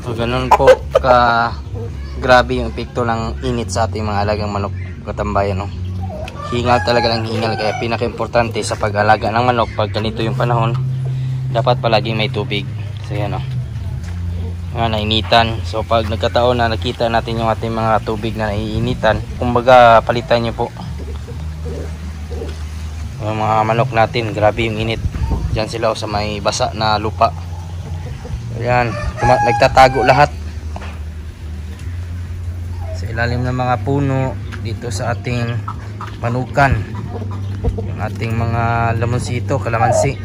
So ganun po ka grabe yung epekto ng init sa ating mga alagang manok katambayan, no? Hingal talaga ng hingal, kaya pinaka-importante sa pag-alaga ng manok pag ganito yung panahon, dapat palaging may tubig. So yan, no? Nainitan. So pag nagkataon na nakita natin yung ating mga tubig na naiinitan, kumbaga palitan nyo po yung mga manok natin. Grabe yung init. Diyan sila sa may basa na lupa. Ayan, nagtatago lahat sa ilalim ng mga puno dito sa ating manukan. Yung ating mga lamonsito, kalamansi,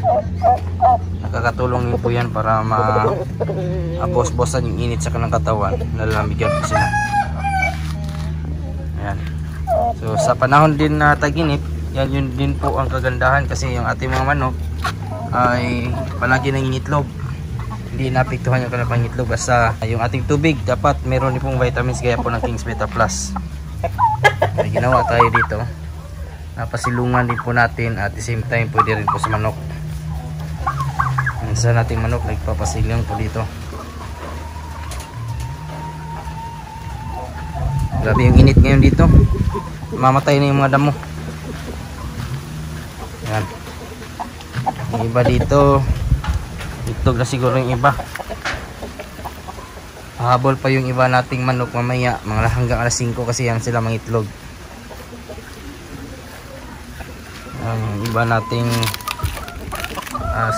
nakakatulong din po yan para ma-abos-bosan yung init sa kanilang katawan. Nalalamigan po sila. Ayan. So sa panahon din na tag-init, yan yun din po ang kagandahan, kasi yung ating mga manok ay palagi nangingitlog. Hindi naapektuhan yung kanilang pangitlog. Basta yung ating tubig dapat meron din pong vitamins gaya po ng King's Beta Plus. May ginawa tayo dito, napasilungan din po natin, at the same time pwede rin po sa manok. Sa nating manok nagpapasilong po dito. Grabe yung init ngayon dito, mamatay na yung mga damo. Yan. Yung iba dito itlog na siguro yung iba. Habol pa yung iba nating manok mamaya, mga hanggang alas 5 kasi yan sila mangitlog. Ang iba nating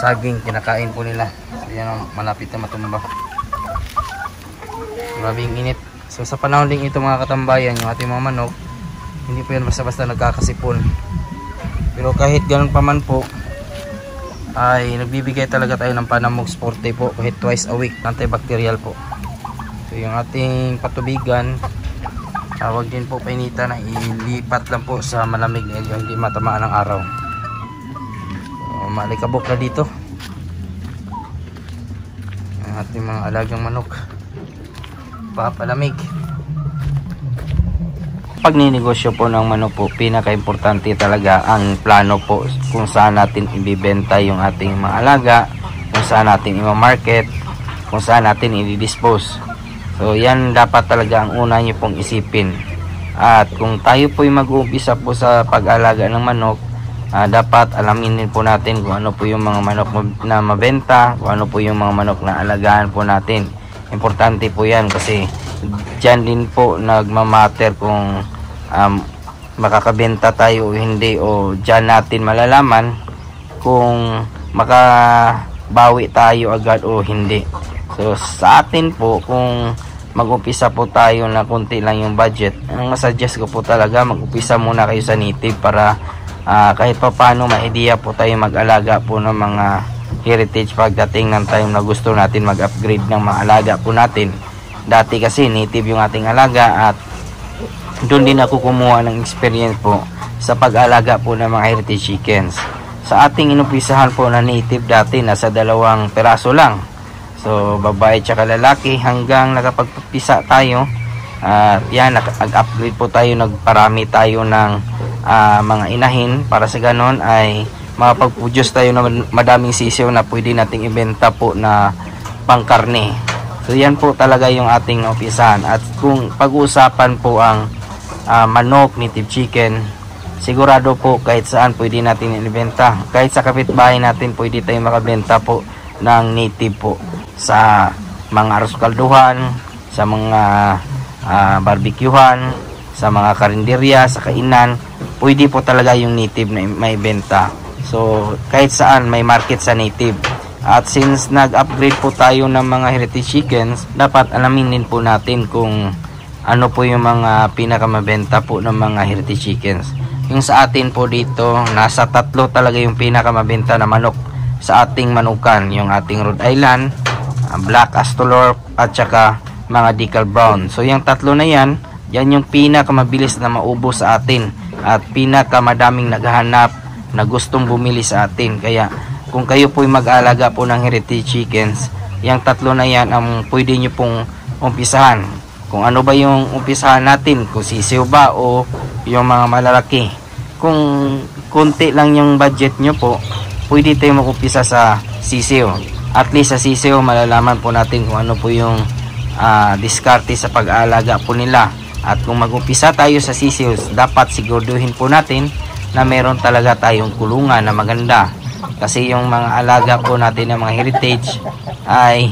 saging kinakain po nila. So yan, malapit na matumba. Grabe yung init. So sa panahon din ito mga katambayan, yung ating mga manok hindi po yan basta-basta nagkakasipon. Pero kahit ganun pa man po, ay nagbibigay talaga tayo ng Panamox Forte po kahit twice a week, antibacterial po. So yung ating patubigan, huwag din po painitan, na ilipat lang po sa malamig na hindi matamaan ng araw. So malikabok na dito ang ating mga alagang manok, papalamig. Pag ninegosyo po ng manok po, pinaka-importante talaga ang plano po kung saan natin ibibenta yung ating mga alaga, kung saan natin i-market, kung saan natin i-dispose. So yan dapat talaga ang una nyo pong isipin. At kung tayo po yung mag-uumpisa po sa pag-alaga ng manok, dapat alamin din po natin kung ano po yung mga manok na mabenta, kung ano po yung mga manok na alagaan po natin. Importante po yan, kasi dyan din po nagmamatter kung makakabenta tayo o hindi, o dyan natin malalaman kung makabawi tayo agad o hindi. So sa atin po, kung mag-upisa po tayo na konti lang yung budget, ang masuggest ko po talaga mag-upisa muna kayo sa native para kahit pa paano ma-idea po tayo mag-alaga po ng mga heritage pagdating ng time na gusto natin mag-upgrade ng mga alaga po natin. Dati kasi native yung ating alaga, at doon din ako kumuha ng experience po sa pag-alaga po ng mga heritage chickens. Sa ating inumpisahan po na native dati, nasa 2 peraso lang. So babae tsaka lalaki, hanggang nakapagpisa tayo. Yan, nag-upgrade po tayo, nagparami tayo ng mga inahin para sa ganon ay makapag-produce tayo ng madaming sisiw na pwede nating ibenta po na pangkarne. So yan po talaga yung ating umpisahan. At kung pag-uusapan po ang manok, native chicken, sigurado po kahit saan pwede natin ibenta. Kahit sa kapitbahay natin pwede tayong makabenta po ng native po. Sa mga arroz kalduhan, sa mga barbecuehan, sa mga karinderya, sa kainan, pwede po talaga yung native na may benta. So kahit saan may market sa native. At since nag-upgrade po tayo ng mga heritage chickens, dapat alamin din po natin kung ano po yung mga pinakamabenta po ng mga heritage chickens. Yung sa atin po dito, nasa 3 talaga yung pinakamabenta na manok sa ating manukan. Yung ating Rhode Island, Black Astolorp, at saka mga Decal Brown. So yung 3 na yan, yan yung pinakamabilis na maubos sa atin at pinakamadaming naghahanap na gustong bumili sa atin. Kaya kung kayo po mag-aalaga po ng heritage chickens, yung 3 na yan ang pwede nyo pong umpisahan. Kung ano ba yung umpisahan natin, kung sisiw ba o yung mga malalaki. Kung konti lang yung budget nyo po, pwede tayo mag-umpisa sa sisiw. At least sa sisiw malalaman po natin kung ano po yung diskarte sa pag-aalaga po nila. At kung mag-umpisa tayo sa sisiws, dapat siguraduhin po natin na meron talaga tayong kulungan na maganda. Kasi yung mga alaga po natin ng mga heritage ay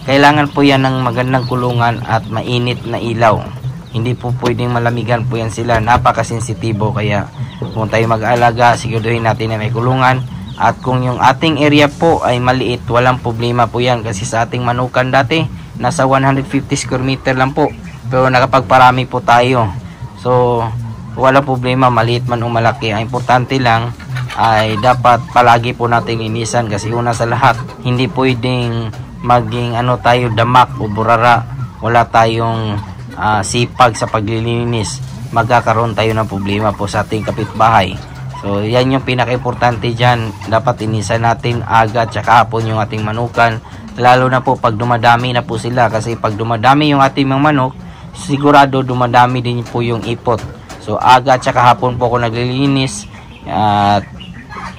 kailangan po yan ng magandang kulungan at mainit na ilaw. Hindi po pwedeng malamigan po yan sila, napakasensitibo. Kaya kung tayo mag-alaga, siguraduhin natin na may kulungan. At kung yung ating area po ay maliit, walang problema po yan. Kasi sa ating manukan dati, nasa 150 square meter lang po. Pero nakapagparami po tayo. So, wala problema, maliit man o malaki. Ang importante lang ay dapat palagi po natin linisan. Kasi una sa lahat, hindi pwedeng maging tayo damak o burara. Wala tayong sipag sa paglilinis. Magkakaroon tayo ng problema po sa ating kapitbahay. So, yan yung pinaka-importante dyan. Dapat linisan natin agad tsaka hapon yung ating manukan. Lalo na po pag dumadami na po sila. Kasi pag dumadami yung ating mga manok, sigurado dumadami din po yung ipot. So aga at saka hapon po ako naglilinis. At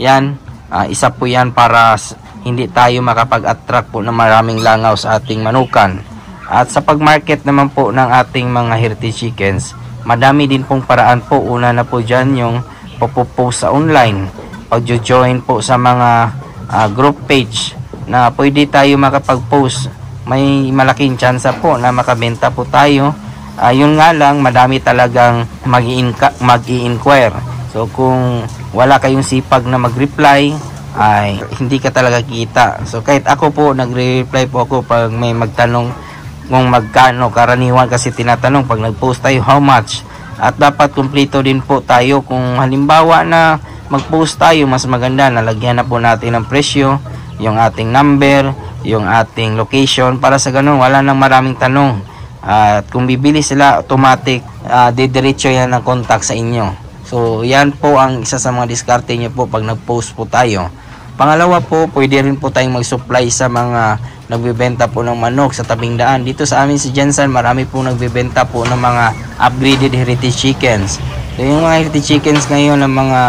yan, isa po yan para hindi tayo makapag-attract po ng maraming langaw sa ating manukan. At sa pag-market naman po ng ating mga heritage chickens, madami din pong paraan po. Una na po dyan yung post sa online, pag-join po sa mga group page na pwede tayo makapag-post. May malaking chance po na makabenta po tayo. Yun nga lang, madami talagang mag-i-inquire. So kung wala kayong sipag na mag-reply, ay hindi ka talaga kita. So kahit ako po, nagre-reply po ako pag may magtanong kung magkano. Karaniwan kasi tinatanong pag nag-post tayo, how much? At dapat kumpleto din po tayo. Kung halimbawa na mag-post tayo, mas maganda, nalagyan na po natin ng presyo, yung ating number, yung ating location, para sa ganun wala nang maraming tanong. At kung bibili sila, automatic didiretso yan ng contact sa inyo. So yan po ang isa sa mga diskarte nyo po pag nag-post po tayo. Pangalawa po, pwede rin po tayong mag-supply sa mga nagbebenta po ng manok sa tabing daan. Dito sa amin si Jensen, marami po nagbebenta po ng mga upgraded heritage chickens. So yung mga heritage chickens ngayon ng mga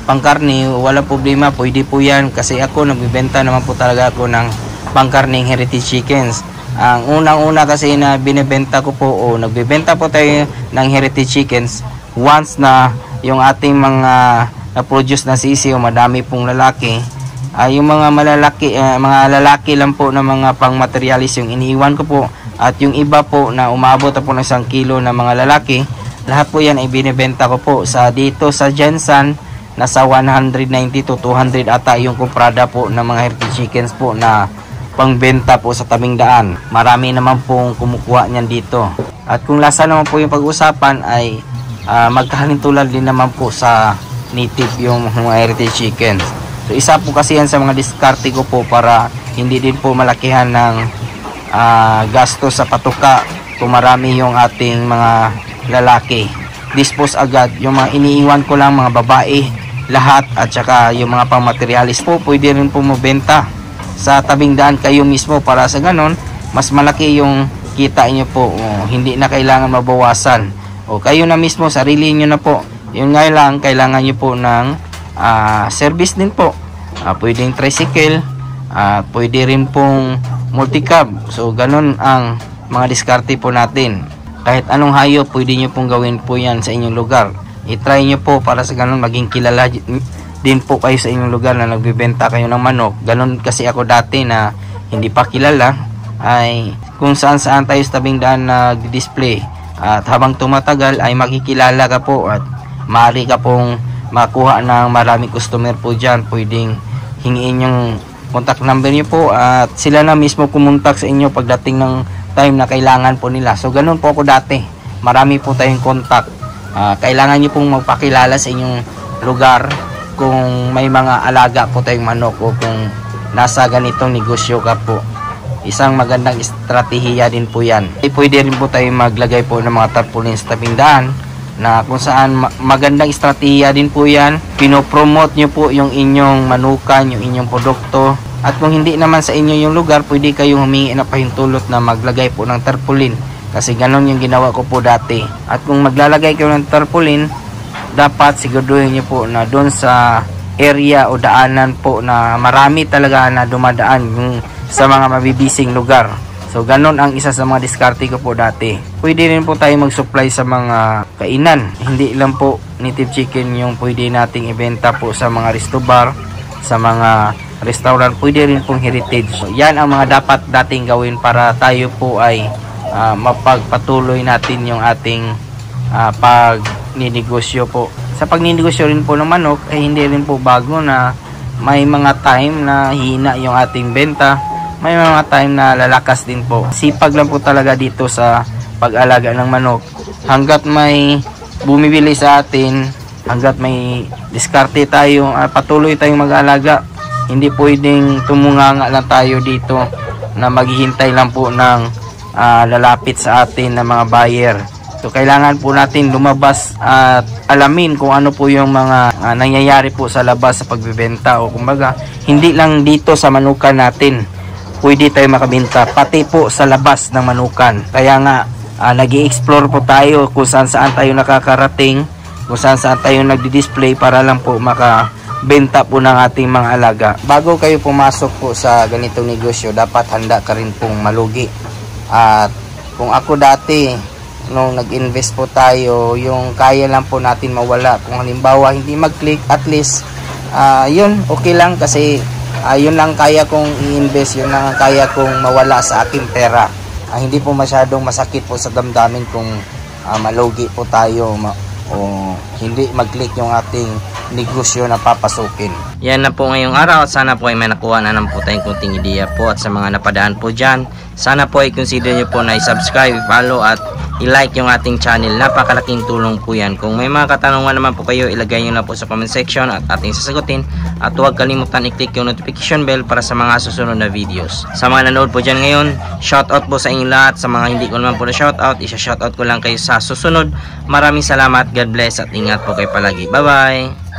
pangkarni, wala problema, pwede po yan. Kasi ako nagbebenta naman po talaga ako ng pangkarning heritage chickens. Ang unang-una kasi na binibenta ko po, nagbebenta po tayo ng heritage chickens once na yung ating mga na-produce na sisiyo, madami pong lalaki. Yung mga mga lalaki lang po na mga pang-materialis yung iniiwan ko po. At yung iba po na umabot po ng 1 kilo na mga lalaki, lahat po yan ay binibenta ko po. Dito sa Jensen, nasa 190 to 200 ata yung kumprada po ng mga heritage chickens po na pangbenta po sa tabing daan. Marami naman pong kumukuha niyan dito. At kung lasa naman po yung pag-usapan ay magkahalintulad din naman po sa native yung mga heritage chickens. So isa po kasi yan sa mga diskarte ko po para hindi din po malakihan ng gasto sa patuka kung marami yung ating mga lalaki. Dispose agad yung mga iniiwan ko lang, mga babae lahat, at saka yung mga pang-materialis po pwede rin po mabenta sa tabing daan kayo mismo, para sa ganon mas malaki yung kita nyo po. Hindi na kailangan mabawasan, kayo na mismo, sarili nyo na po. Yun nga lang, kailangan nyo po ng service din po. Pwedeng tricycle, pwede rin pong multicab. So ganon ang mga diskarte po natin. Kahit anong hayop pwede nyo pong gawin po yan sa inyong lugar. I-try nyo po para sa ganon maging kilala din po kayo sa inyong lugar na nagbibenta kayo ng manok. Ganon kasi ako dati na hindi pa kilala, ay kung saan tayo sa tabing daan nag-display. At habang tumatagal ay makikilala ka po at maaari ka pong makuha ng maraming customer po dyan. Pwedeng hingiin yung contact number nyo po at sila na mismo kumontak sa inyo pagdating ng time na kailangan po nila. So ganon po ako dati. Marami po tayong contact. Kailangan nyo pong magpakilala sa inyong lugar kung may mga alaga po tayong manok o kung nasa ganitong negosyo ka po. Isang magandang estratehiya din po yan. Pwede rin po tayong maglagay po ng mga tarpaulin sa tabing daan na kung saan magandang estratehiya din po yan. Pinopromote nyo po yung inyong manukan, yung inyong produkto. At kung hindi naman sa inyo yung lugar, pwede kayong humingi na pahintulot na maglagay po ng tarpaulin. Kasi ganon yung ginawa ko po dati. At kung maglalagay kayo ng tarpaulin, dapat siguraduhin nyo po na doon sa area o daanan po na marami talaga na dumadaan yung sa mga mabibising lugar. So ganon ang isa sa mga diskarte ko po dati. Pwede rin po tayo mag-supply sa mga kainan. Hindi lang po native chicken yung pwede nating ibenta po sa mga resto bar, sa mga restaurant. Pwede rin pong heritage. So, yan ang mga dapat dating gawin para tayo po ay mapagpatuloy natin yung ating pagninegosyo po. Sa pagninegosyo rin po ng manok ay hindi rin po bago na may mga time na hina yung ating benta. May mga time na lalakas din po. Sipag lang po talaga dito sa pag-alaga ng manok. Hanggat may bumibili sa atin, hanggat may diskarte tayo, patuloy tayong mag-alaga. Hindi pwedeng tumunganga lang tayo dito na maghihintay lang po ng lalapit sa atin na mga buyer. So kailangan po natin lumabas at alamin kung ano po yung mga nangyayari po sa labas sa pagbebenta, o kumbaga hindi lang dito sa manukan natin pwede tayo makabenta, pati po sa labas ng manukan. Kaya nga nag-i-explore po tayo kung saan tayo nakakarating, kung saan tayo nagdi-display para lang po makabenta po ng ating mga alaga. Bago kayo pumasok po sa ganitong negosyo, dapat handa ka rin pong malugi. At kung ako dati, nung nag-invest po tayo, yung kaya lang po natin mawala. Kung halimbawa hindi mag-click, at least yun, okay lang, kasi yun lang kaya kong i-invest, yun lang kaya kong mawala sa aking pera. Hindi po masyadong masakit po sa damdamin kung malugi po tayo o hindi mag-click yung ating negosyo na papasukin. Yan na po ngayong araw, at sana po ay may nakuha na po tayong kunting ideya po. At sa mga napadaan po dyan, sana po ay consider nyo po na i-subscribe, follow at i-like yung ating channel. Napakalaking tulong po yan. Kung may mga katanungan naman po kayo, ilagay nyo na po sa comment section at ating sasagutin. At huwag kalimutan i-click yung notification bell para sa mga susunod na videos. Sa mga nanood po dyan ngayon, shoutout po sa inyong lahat. Sa mga hindi ko naman po na shoutout, isa-shoutout ko lang kayo sa susunod. Maraming salamat, God bless, at ingat po kayo palagi. Bye bye!